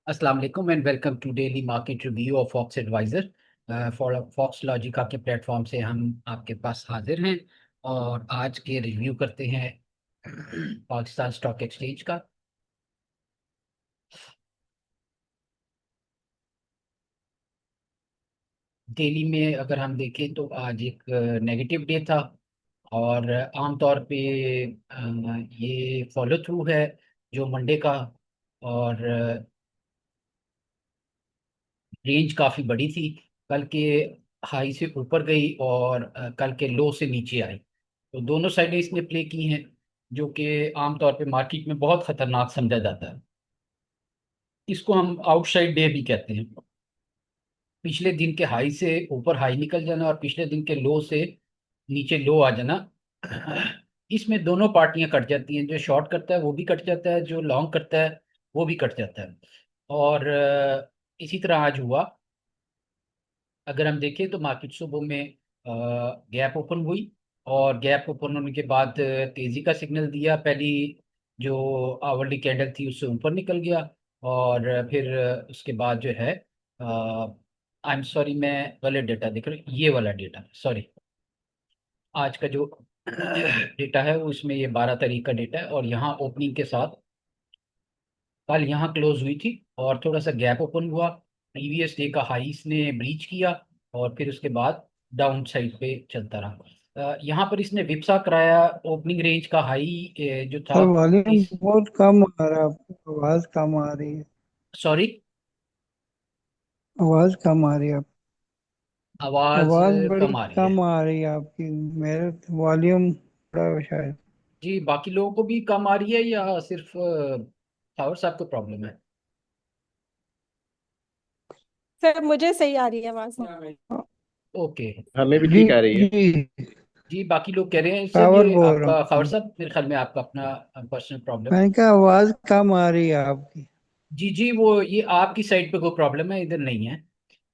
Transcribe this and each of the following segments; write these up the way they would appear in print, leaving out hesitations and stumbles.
अस्सलाम वालेकुम and welcome to daily market review of Fox Advisor. For Fox Logica के platform से हम आपके पास हाजिर हैं और आज के रिव्यू करते हैं पाकिस्तान स्टॉक एक्सचेंज का। डेली में अगर हम देखें तो आज एक नेगेटिव डे था और आमतौर पे ये फॉलो थ्रू है जो मंडे का। और रेंज काफ़ी बड़ी थी। कल के हाई से ऊपर गई और कल के लो से नीचे आई, तो दोनों साइडें इसने प्ले की हैं, जो कि आमतौर पे मार्केट में बहुत खतरनाक समझा जाता है। इसको हम आउटसाइड डे भी कहते हैं। पिछले दिन के हाई से ऊपर हाई निकल जाना और पिछले दिन के लो से नीचे लो आ जाना, इसमें दोनों पार्टियां कट जाती हैं। जो शॉर्ट करता है वो भी कट जाता है, जो लॉन्ग करता है वो भी कट जाता है। और इसी तरह आज हुआ। अगर हम देखें तो मार्केट सुबह में गैप ओपन हुई और गैप ओपन होने के बाद तेजी का सिग्नल दिया। पहली जो आवरली कैंडल थी उससे ऊपर निकल गया और फिर उसके बाद जो है, आई एम सॉरी, मैं गलत डेटा देख रहा हूँ। ये वाला डेटा, सॉरी, आज का जो डेटा है वो इसमें ये 12 तारीख का डेटा है और यहाँ ओपनिंग के साथ कल यहाँ क्लोज हुई थी और थोड़ा सा गैप ओपन हुआ। प्रीवियस डे का हाई इसने ब्रीच किया और फिर उसके बाद डाउन साइड पे चलता रहा। यहाँ पर इसने विप्सा कराया। ओपनिंग रेंज का हाई जो था सर वॉल्यूम इस, बहुत कम आ रहा है, आपकी आवाज कम आ रही है। सॉरी, आवाज कम आ रही है आप। आवाज आवाज बड़ी कम आ रही है। कम आ रही है आपकी। मेरे वॉल्यूम थोड़ा शायद। जी, बाकी लोगों को भी कम आ रही है या सिर्फ पावर साहब को प्रॉब्लम है? सर मुझे सही आ रही है आवाज। ओके। हमें भी जी ठीक आ रही है। जी। जी, बाकी लोग कह रहे हैं सर पावर ये बोल रहा आपका खबर हूँ। साहब, मेरे ख्याल में आपका अपना पर्सनल प्रॉब्लम है। मैंने कहा आवाज कम आ रही है आपकी। जी जी, वो ये आपकी साइड पे कोई प्रॉब्लम है, इधर नहीं है।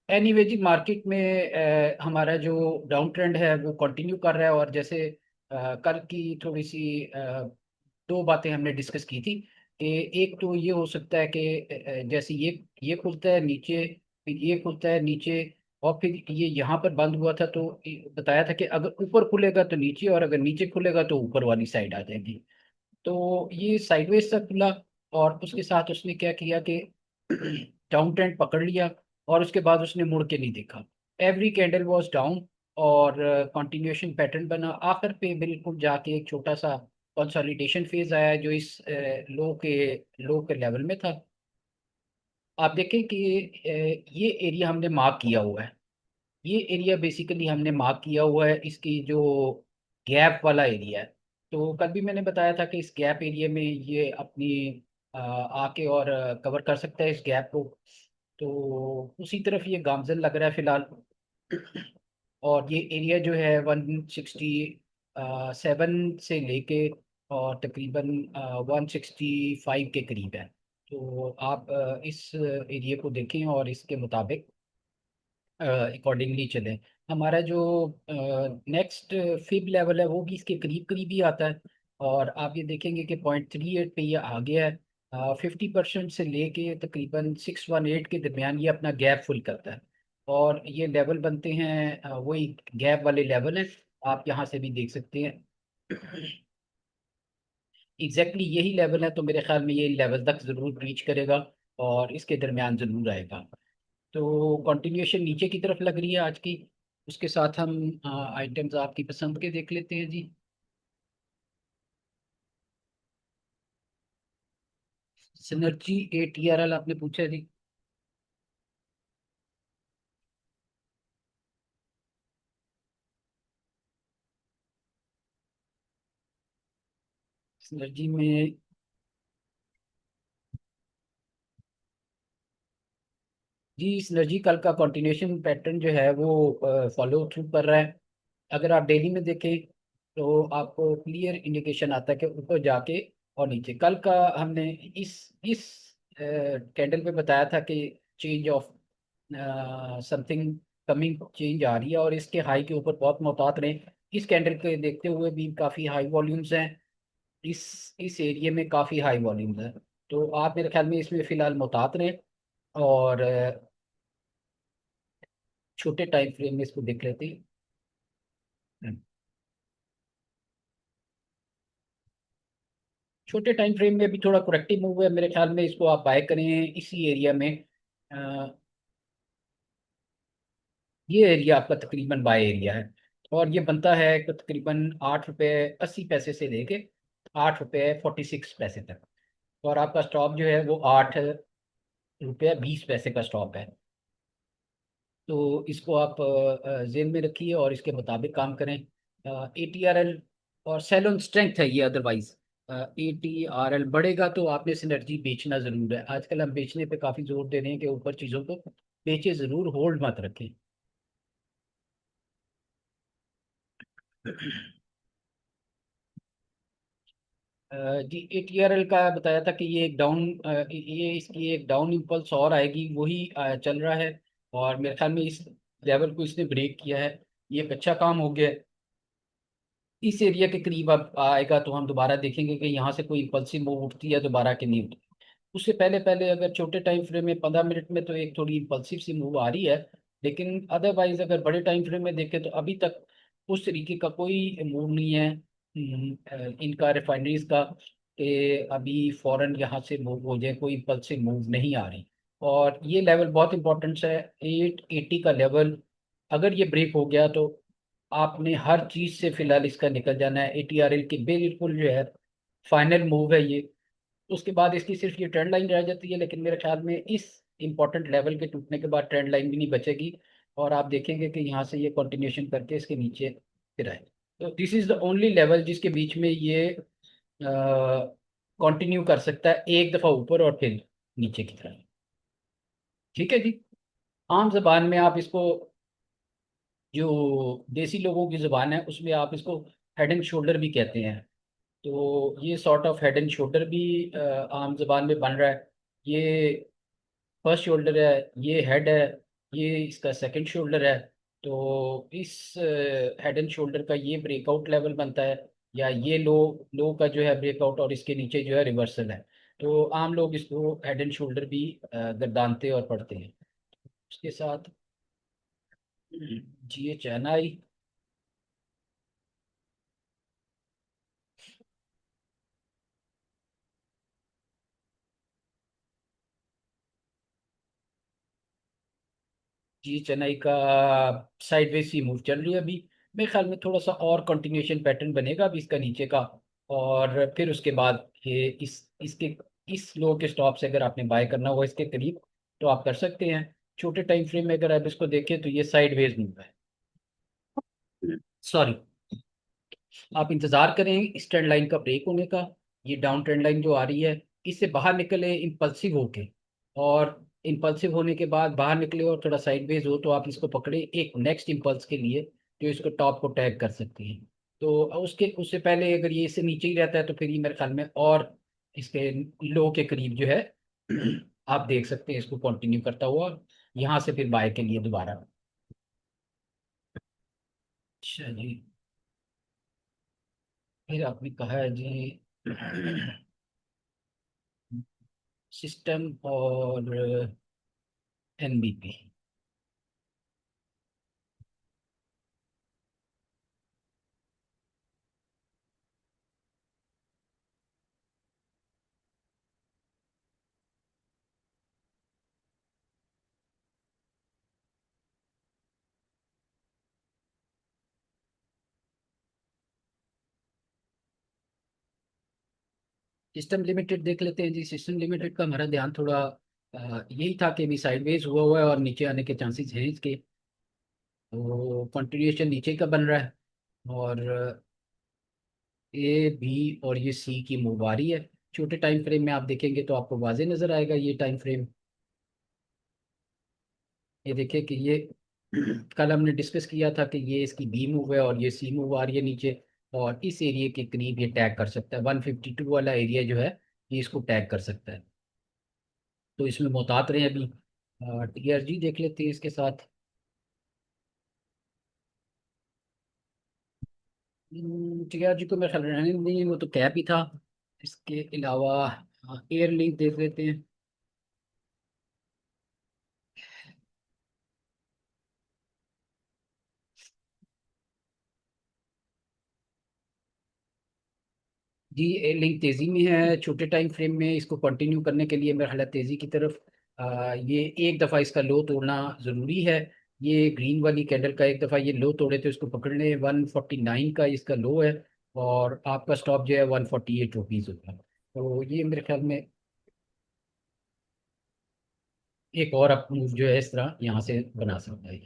एनीवे जी, मार्केट में हमारा जो डाउन ट्रेंड है वो कंटिन्यू कर रहा है। और जैसे कल की थोड़ी सी दो बातें हमने डिस्कस की थी कि एक तो ये हो सकता है कि जैसे ये खुलता है नीचे, फिर ये खुलता है नीचे और फिर ये यहाँ पर बंद हुआ था, तो बताया था कि अगर ऊपर खुलेगा तो नीचे और अगर नीचे खुलेगा तो ऊपर वाली साइड आ जाएगी। तो ये साइडवेज सा खुला और उसके साथ उसने क्या किया कि डाउन ट्रेंड पकड़ लिया और उसके बाद उसने मुड़ के नहीं देखा। एवरी कैंडल वाज डाउन और कंटिन्यूएशन पैटर्न बना। आखिर पे बिल्कुल जाके एक छोटा सा कंसोलिडेशन फेज आया जो इस लो के लेवल में था। आप देखें कि ये एरिया हमने मार्क किया हुआ है। ये एरिया बेसिकली हमने मार्क किया हुआ है, इसकी जो गैप वाला एरिया है। तो कल भी मैंने बताया था कि इस गैप एरिया में ये अपनी आके और कवर कर सकता है इस गैप को। तो उसी तरफ ये गामजन लग रहा है फिलहाल। और ये एरिया जो है 167 से लेके और तकरीबन 165 के करीब है। तो आप इस एरिया को देखें और इसके मुताबिक अकॉर्डिंगली चलें। हमारा जो नेक्स्ट फिब लेवल है वो भी इसके करीब करीब ही आता है। और आप ये देखेंगे कि 0.38 पे ये आ गया है। 50% से लेके तकरीबन 618 के दरमियान ये अपना गैप फुल करता है और ये लेवल बनते हैं, वही गैप वाले लेवल हैं। आप यहाँ से भी देख सकते हैं। एग्जैक्टली यही लेवल है, तो मेरे ख्याल में ये लेवल तक ज़रूर रीच करेगा और इसके दरमियान ज़रूर आएगा। तो कंटिन्यूएशन नीचे की तरफ लग रही है आज की। उसके साथ हम आइटम्स आपकी पसंद के देख लेते हैं जी। सिनर्जी ATRL आपने पूछा जी। सिनर्जी में जी, सिनर्जी कल का कंटिन्यूएशन पैटर्न जो है वो फॉलो थ्रू कर रहा है। अगर आप डेली में देखें तो आपको क्लियर इंडिकेशन आता है कि ऊपर जाके और नीचे। कल का हमने इस कैंडल पे बताया था कि change of something coming change आ रही है और इसके हाई के ऊपर बहुत मोहतात रहें। इस कैंडल के देखते हुए भी काफ़ी हाई वॉल्यूम्स हैं। इस एरिया में काफ़ी हाई वॉल्यूम्स हैं, तो आप मेरे ख्याल में इसमें फ़िलहाल मोहतात रहें। और छोटे टाइम फ्रेम में इसको देख लेते हैं। छोटे टाइम फ्रेम में भी थोड़ा करेक्टिव मूव है मेरे ख्याल में, इसको आप बाय करें इसी एरिया में। अ, ये एरिया आपका तकरीबन बाय एरिया है, और ये बनता है कि तकरीबन 8 रुपये 80 पैसे से लेके 8 रुपये 46 पैसे तक। और आपका स्टॉप जो है वो 8 रुपये 20 पैसे का स्टॉप है। तो इसको आप जेल में रखिए और इसके मुताबिक काम करें। ATRL और सेलोन स्ट्रेंथ है ये, अदरवाइज ATRL बढ़ेगा तो आपने सिनर्जी बेचना ज़रूर है। आजकल हम बेचने पे काफ़ी जोर दे रहे हैं कि ऊपर चीज़ों को बेचे ज़रूर, होल्ड मत रखें। जी, ATRL का बताया था कि ये एक डाउन, ये इसकी एक डाउन इम्पल्स और आएगी, वही चल रहा है। और मेरे ख्याल में इस लेवल को इसने ब्रेक किया है, ये एक अच्छा काम हो गया है। इस एरिया के करीब अब आएगा तो हम दोबारा देखेंगे कि यहाँ से कोई इम्पल्सिव मूव उठती है दोबारा कि नहीं उठती। उससे पहले पहले अगर छोटे टाइम फ्रेम में 15 मिनट में तो एक थोड़ी इम्पल्सिव सी मूव आ रही है, लेकिन अदरवाइज अगर बड़े टाइम फ्रेम में देखें तो अभी तक उस तरीके का कोई मूव नहीं है इनका, रिफाइनरीज का, कि अभी फॉरेन यहाँ से मूव हो जाए, कोई इम्पल्सिव मूव नहीं आ रही। और ये लेवल बहुत इंपॉर्टेंट है, 880 का लेवल। अगर ये ब्रेक हो गया तो आपने हर चीज से फिलहाल इसका निकल जाना है। ATRL की बिल्कुल जो है फाइनल मूव है ये। उसके बाद इसकी सिर्फ ये ट्रेंड लाइन रह जाती है, लेकिन मेरे ख्याल में इस इंपॉर्टेंट लेवल के टूटने के बाद ट्रेंड लाइन भी नहीं बचेगी। और आप देखेंगे कि यहाँ से ये कंटिन्यूशन करके इसके नीचे फिर आए। तो this is the only level जिसके बीच में ये कंटिन्यू कर सकता है, एक दफ़ा ऊपर और फिर नीचे की तरफ। ठीक है जी। आम जबान में आप इसको, जो देसी लोगों की जुबान है उसमें आप इसको हेड एंड शोल्डर भी कहते हैं। तो ये sort of head and shoulder भी आम जबान में बन रहा है। ये फर्स्ट शोल्डर है, ये हेड है, ये इसका सेकंड शोल्डर है। तो इस हेड एंड शोल्डर का ये ब्रेकआउट लेवल बनता है, या ये लो, लो का जो है ब्रेकआउट, और इसके नीचे जो है रिवर्सल है। तो आम लोग इसको हेड एंड शोल्डर भी गर्दानते और पढ़ते हैं। उसके साथ GHNI। GHNI का साइडवेज सी मूव चल रही है अभी। मेरे ख्याल में थोड़ा सा और कंटिन्यूशन पैटर्न बनेगा अभी इसका नीचे का। और फिर उसके बाद ये इसके इस लो के स्टॉप से अगर आपने बाय करना हो इसके करीब तो आप कर सकते हैं। छोटे टाइम फ्रेम में अगर आप इसको देखें तो ये साइडवेज मूव है। सॉरी, आप इंतजार करें इस ट्रेंड लाइन का ब्रेक होने का। ये डाउन ट्रेंड लाइन जो आ रही है, इससे बाहर निकले इम्पल्सिव होके, और इम्पल्सिव होने के बाद बाहर निकले और थोड़ा साइडवेज हो तो आप इसको पकड़े एक नेक्स्ट इम्पल्स के लिए, जो इसको टॉप को टैग कर सकती है। तो उसके उससे पहले अगर ये इससे नीचे ही रहता है तो फिर ये मेरे ख्याल में और इसके लो के करीब जो है आप देख सकते हैं इसको कंटिन्यू करता हुआ, यहाँ से फिर बाय के लिए दोबारा। अच्छा जी, फिर आपने कहा है जी सिस्टम और NBP। सिस्टम लिमिटेड देख लेते हैं जी। सिस्टम लिमिटेड का हमारा ध्यान थोड़ा यही था कि अभी साइडवेज हुआ हुआ है और नीचे आने के चांसेस हैं इसके। तो कंटिन्यूएशन नीचे का बन रहा है, और A B और ये C की मूव आ रही है। छोटे टाइम फ्रेम में आप देखेंगे तो आपको वाजे नजर आएगा ये टाइम फ्रेम। ये देखिए कि ये कल हमने डिस्कस किया था कि ये इसकी B मूव है और ये C मूव आ रही है नीचे, और इस एरिया के करीब ये टैग कर सकता है। 152 वाला एरिया जो है ये इसको टैग कर सकता है। तो इसमें मोहतात रहे अभी। TRG देख लेते हैं इसके साथ। TRG को मेरे ख्याल रहने नहीं, वो तो कैप ही था। इसके अलावा एयर लिंक देख लेते हैं। जी, लिंक तेजी में है। छोटे टाइम फ्रेम में इसको कंटिन्यू करने के लिए मेरा ख्याल है तेजी की तरफ ये एक दफ़ा इसका लो तोड़ना ज़रूरी है। ये ग्रीन वाली कैंडल का एक दफ़ा ये लो तोड़े तो इसको पकड़ लें। 149 का इसका लो है और आपका स्टॉप जो है 148 रुपीज़ होगा। तो ये मेरे ख्याल में एक और अप मूव जो है इस तरह यहाँ से बना सकता है।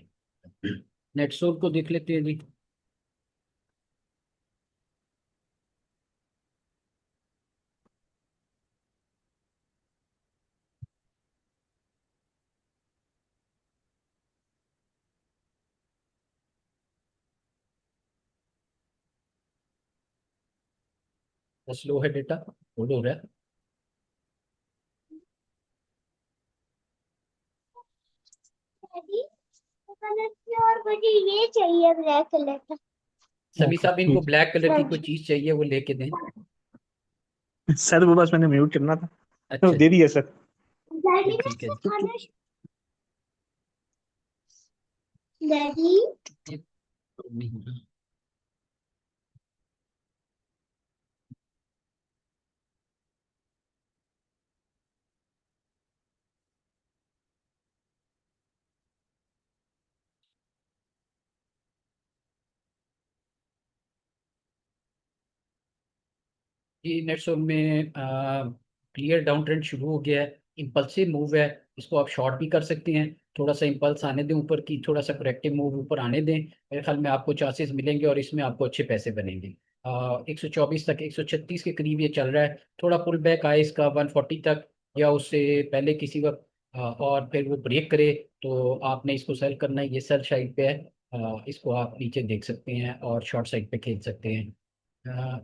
नेट सोल को देख लेते हैं जी। स्लो है डेटा, होल्ड हो रहा है। डैडी कलर की, और मुझे ये चाहिए ब्लैक कलर का। सभी साहब इनको ठीक। ब्लैक कलर की कोई सर चीज़ चाहिए वो लेके दें। सर वो बस मैंने म्यूट करना था तो अच्छा दे जी, दिया सर। डैडी ठीक है मैं जी। खाना, डैडी ये तो नहीं हो रहा। ये नेट्सो में क्लियर डाउन ट्रेंड शुरू हो गया है। इम्पल्सिव मूव है, इसको आप शॉर्ट भी कर सकते हैं। थोड़ा सा इम्पल्स आने दें ऊपर की, थोड़ा सा करेक्टिव मूव ऊपर आने दें, मेरे ख्याल में आपको चांसेस मिलेंगे और इसमें आपको अच्छे पैसे बनेंगे। 124 तक, 136 के करीब ये चल रहा है। थोड़ा पुल बैक आए इसका 140 तक या उससे पहले किसी वक्त और फिर वो ब्रेक करे तो आपने इसको सेल करना है। ये सेल साइड पे है। इसको आप नीचे देख सकते हैं और शॉर्ट साइड पे खेल सकते हैं।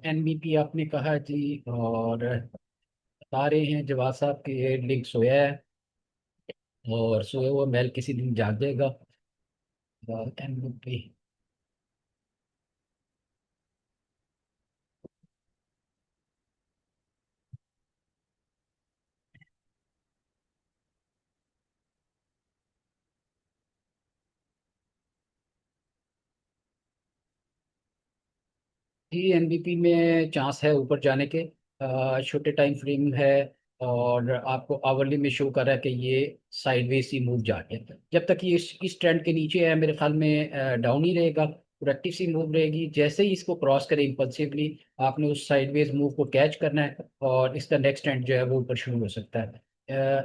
एनबीपी आपने कहा जी, और बता रहे हैं जवाब साहब के लिंक सोया है और सोया हुआ मैल किसी दिन जाग जाएगा। एनबीपी जी, एनबीपी में चांस है ऊपर जाने के। छोटे टाइम फ्रेम है और आपको आवरली में शो कर रहा है कि ये साइडवेज सी मूव जा रही है। जब तक ये इस ट्रेंड के नीचे है मेरे ख्याल में डाउन ही रहेगा। प्रोडक्टिव सी मूव रहेगी। जैसे ही इसको क्रॉस करे इम्पल्सिवली आपने उस साइडवेज मूव को कैच करना है और इसका नेक्स्ट ट्रेंड जो है वो ऊपर शुरू हो सकता है।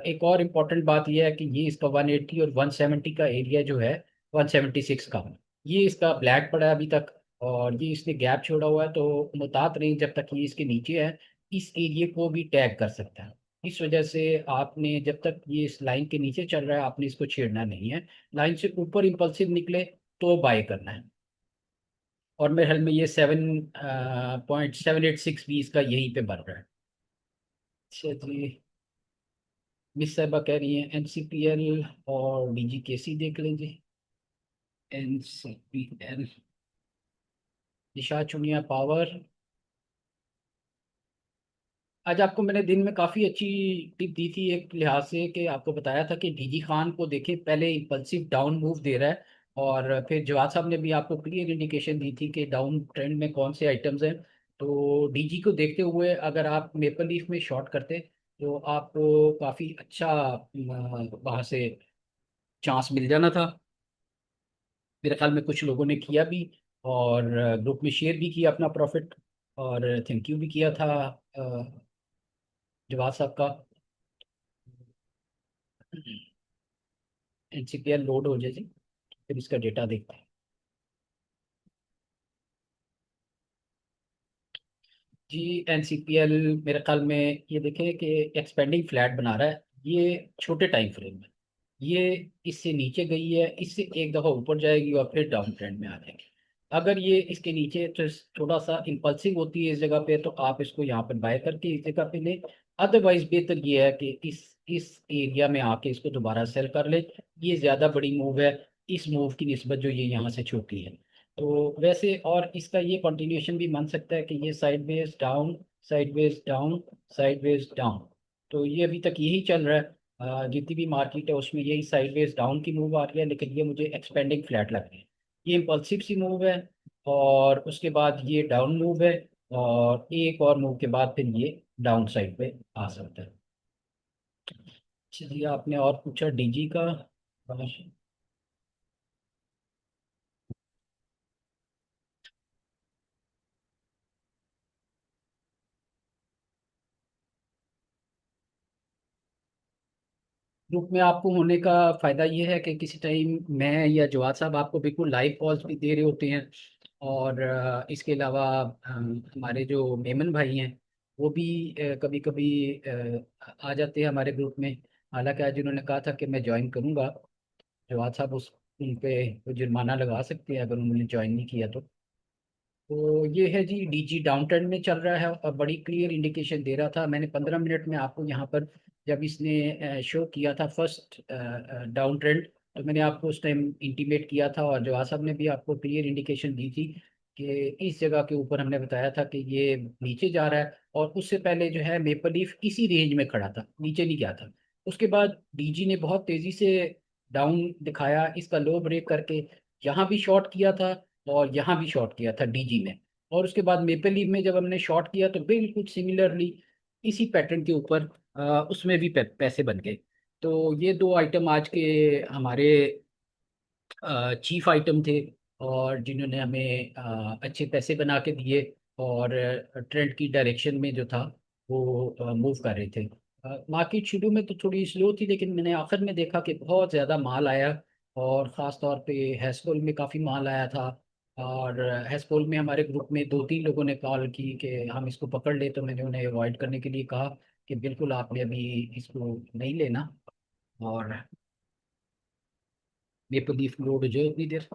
एक और इम्पॉर्टेंट बात यह है कि ये इसका 180 और 170 का एरिया जो है, 176 का, ये इसका ब्लैक पड़ा है अभी तक और ये इसने गैप छोड़ा हुआ है। तो मुतात नहीं जब तक ये इसके नीचे है इस एरिया को भी टैग कर सकता है। इस वजह से आपने जब तक ये इस लाइन के नीचे चल रहा है आपने इसको छेड़ना नहीं है। लाइन से ऊपर इम्पल्सिव निकले तो बाय करना है। और मेरे ख्याल में ये 7.786 भी इसका यहीं पे बन रहा है। अच्छा जी, मिस साहबा कह रही हैं एनसीपीएल और डीजीकेसी देख लेंगे। एनसीपीएल, निशा चुनिया पावर। आज आपको मैंने दिन में काफ़ी अच्छी टिप दी थी एक लिहाज से कि आपको बताया था कि डीजी खान को देखें, पहले इम्पल्सिव डाउन मूव दे रहा है और फिर जवाद साहब ने भी आपको क्लियर इंडिकेशन दी थी कि डाउन ट्रेंड में कौन से आइटम्स हैं। तो डीजी को देखते हुए अगर आप मेपल लीफ में शॉर्ट करते तो आपको काफ़ी अच्छा वहाँ से चांस मिल जाना था। मेरे ख्याल में कुछ लोगों ने किया भी और ग्रुप में शेयर भी किया अपना प्रॉफिट और थैंक यू भी किया था जवाद साहब का। एनसीपीएल लोड हो जाए जी, फिर इसका डेटा देखते हैं। जी, एनसीपीएल मेरे ख्याल में ये देखें कि एक्सपेंडिंग फ्लैट बना रहा है। ये छोटे टाइम फ्रेम में ये इससे नीचे गई है, इससे एक दफ़ा ऊपर जाएगी और फिर डाउन ट्रेंड में आ जाएगी। अगर ये इसके नीचे तो थोड़ा सा इम्पल्सिव होती है इस जगह पे तो आप इसको यहाँ पर बाय करके इस जगह पे लें। अदरवाइज बेहतर ये है कि इस एरिया में आके इसको दोबारा सेल कर ले। ये ज़्यादा बड़ी मूव है इस मूव की निस्बत जो ये यहाँ से छोटी है। तो वैसे और इसका ये कंटिन्यूएशन भी मान सकता है कि ये sideways down, sideways down, sideways down. तो ये अभी तक यही चल रहा है। जितनी भी मार्केट है उसमें यही साइडवेज डाउन की मूव आ रही है लेकिन ये मुझे एक्सपेंडिंग फ्लैट लग रही है। ये इम्पल्सिव सी मूव है और उसके बाद ये डाउन मूव है और एक और मूव के बाद फिर ये डाउन साइड पे आ सकता है। चलिए, आपने और पूछा डीजी का। ग्रुप में आपको होने का फायदा ये है कि किसी टाइम मैं या जवाद साहब आपको बिल्कुल लाइव कॉल्स भी दे रहे होते हैं। और इसके अलावा हमारे जो मेमन भाई हैं वो भी कभी कभी आ जाते हैं हमारे ग्रुप में। हालांकि आज उन्होंने कहा था कि मैं ज्वाइन करूंगा। जवाद साहब उस उन पे कोई जुर्माना लगा सकते हैं अगर उन्होंने ज्वाइन नहीं किया तो। तो ये है जी, डीजी डाउन ट्रेंड में चल रहा है और बड़ी क्लियर इंडिकेशन दे रहा था। मैंने 15 मिनट में आपको यहाँ पर जब इसने शो किया था फर्स्ट डाउन ट्रेंड, तो मैंने आपको उस टाइम इंटीमेट किया था और जवाब साहब ने भी आपको क्लियर इंडिकेशन दी थी कि इस जगह के ऊपर हमने बताया था कि ये नीचे जा रहा है। और उससे पहले जो है मेपल लीफ इसी रेंज में खड़ा था, नीचे नहीं गया था। उसके बाद डीजी ने बहुत तेजी से डाउन दिखाया, इसका लो ब्रेक करके यहाँ भी शॉर्ट किया था और यहाँ भी शॉर्ट किया था डीजी में। और उसके बाद मेपल लीफ में जब हमने शॉर्ट किया तो बिल्कुल सिमिलरली इसी पैटर्न के ऊपर उसमें भी पैसे बन गए। तो ये दो आइटम आज के हमारे चीफ आइटम थे और जिन्होंने हमें अच्छे पैसे बना के दिए और ट्रेंड की डायरेक्शन में जो था वो मूव कर रहे थे। मार्केट शुरू में तो थोड़ी स्लो थी, लेकिन मैंने आखिर में देखा कि बहुत ज़्यादा माल आया और ख़ास तौर पे हैस्कोल में काफ़ी माल आया था। और हैस्कोल में हमारे ग्रुप में दो तीन लोगों ने कॉल की कि हम इसको पकड़ ले, तो मैंने उन्हें अवॉइड करने के लिए कहा कि बिल्कुल आपने अभी इसको नहीं लेना। और मेपल लीफ लोड हो जाए उतनी देर।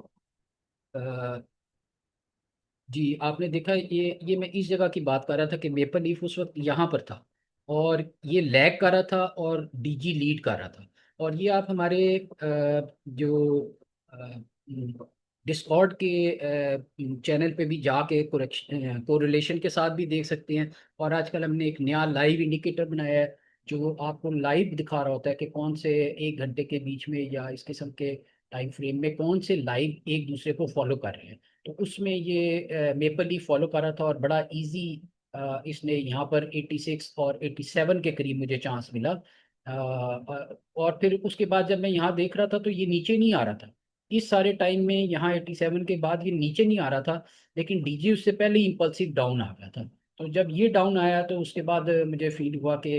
जी, आपने देखा ये मैं इस जगह की बात कर रहा था कि मेपल लीफ उस वक्त यहाँ पर था और ये लैग कर रहा था और डीजी लीड कर रहा था। और ये आप हमारे जो डिस्कॉर्ड के चैनल पे भी जाके कोरिलेशन के साथ भी देख सकते हैं। और आजकल हमने एक नया लाइव इंडिकेटर बनाया है जो आपको लाइव दिखा रहा होता है कि कौन से 1 घंटे के बीच में या इस किस्म के टाइम फ्रेम में कौन से लाइव एक दूसरे को फॉलो कर रहे हैं। तो उसमें ये मेपल लीफ फॉलो कर रहा था और बड़ा इजी इसने यहाँ पर 86 और 87 के करीब मुझे चांस मिला। और फिर उसके बाद जब मैं यहाँ देख रहा था तो ये नीचे नहीं आ रहा था। इस सारे टाइम में यहाँ 87 के बाद ये नीचे नहीं आ रहा था, लेकिन डीजी उससे पहले इम्पल्सिव डाउन आ गया था। तो जब ये डाउन आया तो उसके बाद मुझे फील हुआ कि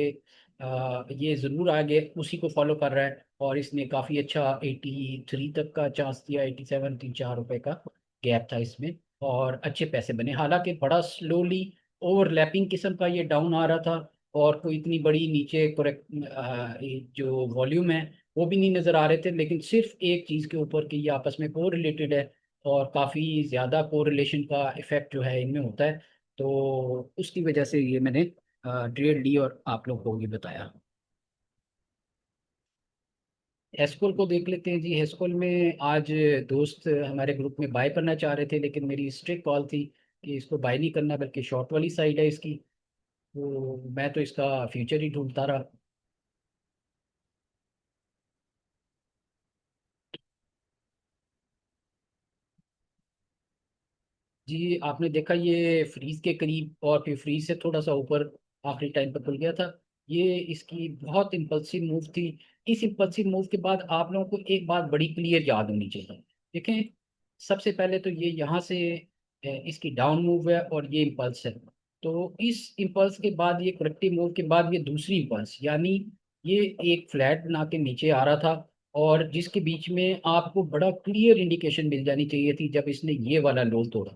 ये ज़रूर आगे उसी को फॉलो कर रहा है और इसने काफ़ी अच्छा 83 तक का चांस दिया। 87, 3-4 रुपए का गैप था इसमें और अच्छे पैसे बने। हालांकि बड़ा स्लोली ओवरलैपिंग किस्म का ये डाउन आ रहा था और कोई इतनी बड़ी नीचे करेक्ट जो वॉल्यूम है वो भी नहीं नज़र आ रहे थे, लेकिन सिर्फ एक चीज़ के ऊपर कि ये आपस में को रिलेटेड है और काफ़ी ज़्यादा कोरिलेशन का इफेक्ट जो है इनमें होता है। तो उसकी वजह से ये मैंने ट्रेड ली और आप लोगों को भी बताया। हेस्कोल को देख लेते हैं जी। हेस्कोल में आज दोस्त हमारे ग्रुप में बाय करना चाह रहे थे, लेकिन मेरी स्ट्रिक्ट कॉल थी कि इसको बाय नहीं करना बल्कि शॉर्ट वाली साइड है इसकी। तो मैं तो इसका फ्यूचर ही ढूंढता रहा। जी, आपने देखा ये फ्रीज के करीब और फिर फ्रीज से थोड़ा सा ऊपर आखिरी टाइम पर खुल गया था। ये इसकी बहुत इम्पल्सिव मूव थी। इस इम्पल्सिव मूव के बाद आप लोगों को एक बात बड़ी क्लियर याद होनी चाहिए। देखें, सबसे पहले तो ये यहाँ से इसकी डाउन मूव है और ये इम्पल्स है। तो इस इम्पल्स के बाद ये करेक्टिव मूव के बाद ये दूसरी इम्पल्स, यानी ये एक फ्लैट बना के नीचे आ रहा था और जिसके बीच में आपको बड़ा क्लियर इंडिकेशन मिल जानी चाहिए थी जब इसने ये वाला लो तोड़ा।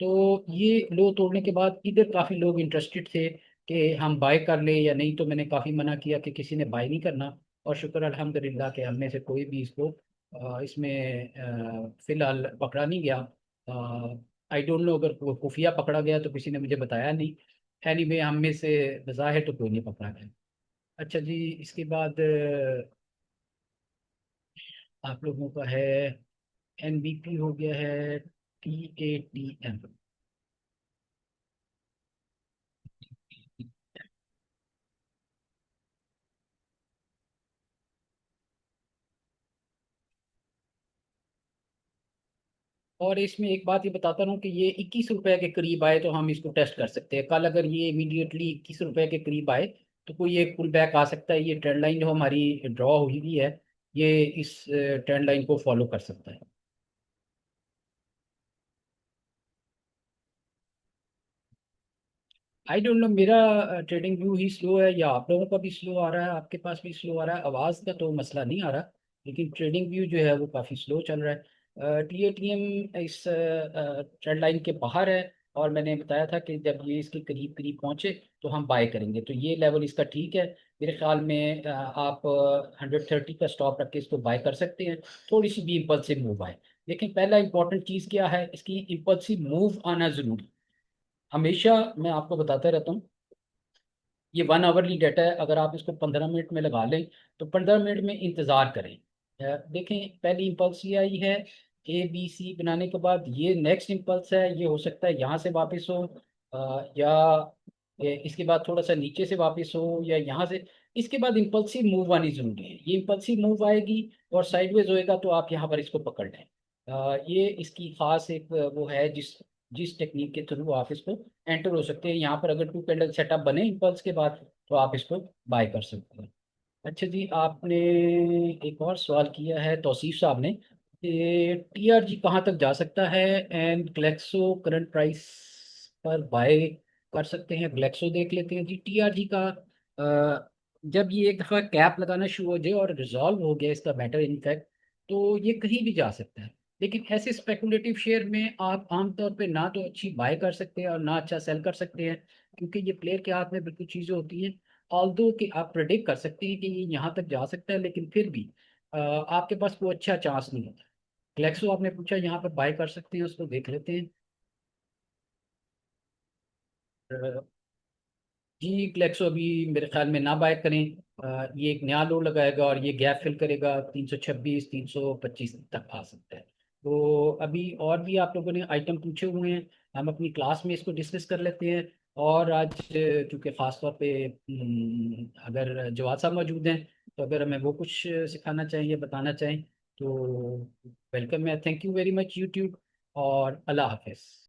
तो ये लो तोड़ने के बाद इधर काफ़ी लोग इंटरेस्टेड थे कि हम बाय कर ले या नहीं, तो मैंने काफ़ी मना किया कि किसी ने बाय नहीं करना। और शुक्र अल्हम्दुलिल्लाह कि हम में से कोई भी इसको इसमें फ़िलहाल पकड़ा नहीं गया। आई डोंट नो, अगर वो खुफिया पकड़ा गया तो किसी ने मुझे बताया नहीं। एनीवे हम में से बज़ाहिर तो कोई नहीं पकड़ा गया। अच्छा जी, इसके बाद आप लोगों का है एनबीपी हो गया है TATM। और इसमें एक बात ये बताता रहूँ कि ये 21 रुपए के करीब आए तो हम इसको टेस्ट कर सकते हैं। कल अगर ये इमीडिएटली 21 रुपए के करीब आए तो कोई एक पुल बैक आ सकता है। ये ट्रेंड लाइन जो हमारी ड्रॉ हुई हुई है, ये इस ट्रेंड लाइन को फॉलो कर सकता है। आई डोंट नो, मेरा ट्रेडिंग व्यू ही स्लो है या आप लोगों का भी स्लो आ रहा है, आपके पास भी स्लो आ रहा है। आवाज़ का तो मसला नहीं आ रहा, लेकिन ट्रेडिंग व्यू जो है वो काफ़ी स्लो चल रहा है। TATM इस ट्रेंड लाइन के बाहर है, और मैंने बताया था कि जब ये इसके करीब करीब पहुंचे तो हम बाय करेंगे। तो ये लेवल इसका ठीक है मेरे ख्याल में। आप 130 का स्टॉप रख के इसको बाय कर सकते हैं। थोड़ी सी भी इम्पल्सिव मूव आए, लेकिन पहला इंपॉर्टेंट चीज़ क्या है, इसकी इम्पल्सिव मूव आना ज़रूरी। हमेशा मैं आपको बताता रहता हूँ, ये 1 आवरली डाटा है। अगर आप इसको 15 मिनट में लगा लें तो 15 मिनट में इंतज़ार करें। देखें, पहली इम्पल्स ये आई है, ABC बनाने के बाद ये नेक्स्ट इम्पल्स है। ये हो सकता है यहाँ से वापस हो, या इसके बाद थोड़ा सा नीचे से वापस हो, या यहाँ से। इसके बाद इम्पल्सिव मूव आनी ज़रूरी है। ये इम्पल्सिव मूव आएगी और साइडवेज होएगा तो आप यहाँ पर इसको पकड़ लें। ये इसकी खास एक वो है, जिस जिस टेक्निक के थ्रू आप इसको एंटर हो सकते हैं। यहाँ पर अगर 2 कैंडल सेटअप बने इम्पल्स के बाद तो आप इसको बाय कर सकते हैं। अच्छा जी, आपने एक और सवाल किया है तौसीफ साहब ने कि TRG कहाँ तक जा सकता है एंड ग्लेक्सो करंट प्राइस पर बाय कर सकते हैं। ग्लेक्सो देख लेते हैं जी। TRG का जब ये एक दफ़ा कैप लगाना शुरू हो जाए और रिजॉल्व हो गया इसका मैटर इनफैक्ट, तो ये कहीं भी जा सकता है। लेकिन ऐसे स्पेकुलेटिव शेयर में आप आमतौर पे ना तो अच्छी बाय कर सकते हैं और ना अच्छा सेल कर सकते हैं, क्योंकि ये प्लेयर के हाथ में बिल्कुल चीज़ें होती हैं। ऑल्दो कि आप प्रेडिक्ट कर सकते हैं कि ये यहाँ तक जा सकता है, लेकिन फिर भी आपके पास कोई अच्छा चांस नहीं होता। ग्लेक्सो आपने पूछा, यहाँ पर बाय कर सकते हैं, उसको देख लेते हैं। अ, जी, ग्लेक्सो अभी मेरे ख्याल में ना बाय करें। ये एक नया लो लगाएगा और ये गैप फिल करेगा 326 325 तक आ सकता है। तो अभी और भी आप लोगों ने आइटम पूछे हुए हैं, हम अपनी क्लास में इसको डिस्कस कर लेते हैं। और आज चूँकि ख़ास तौर पे अगर जवाद साहब मौजूद हैं, तो अगर हमें वो कुछ सिखाना चाहें या बताना चाहें तो वेलकम है। Thank you very much YouTube, और अल्लाह हाफिज़।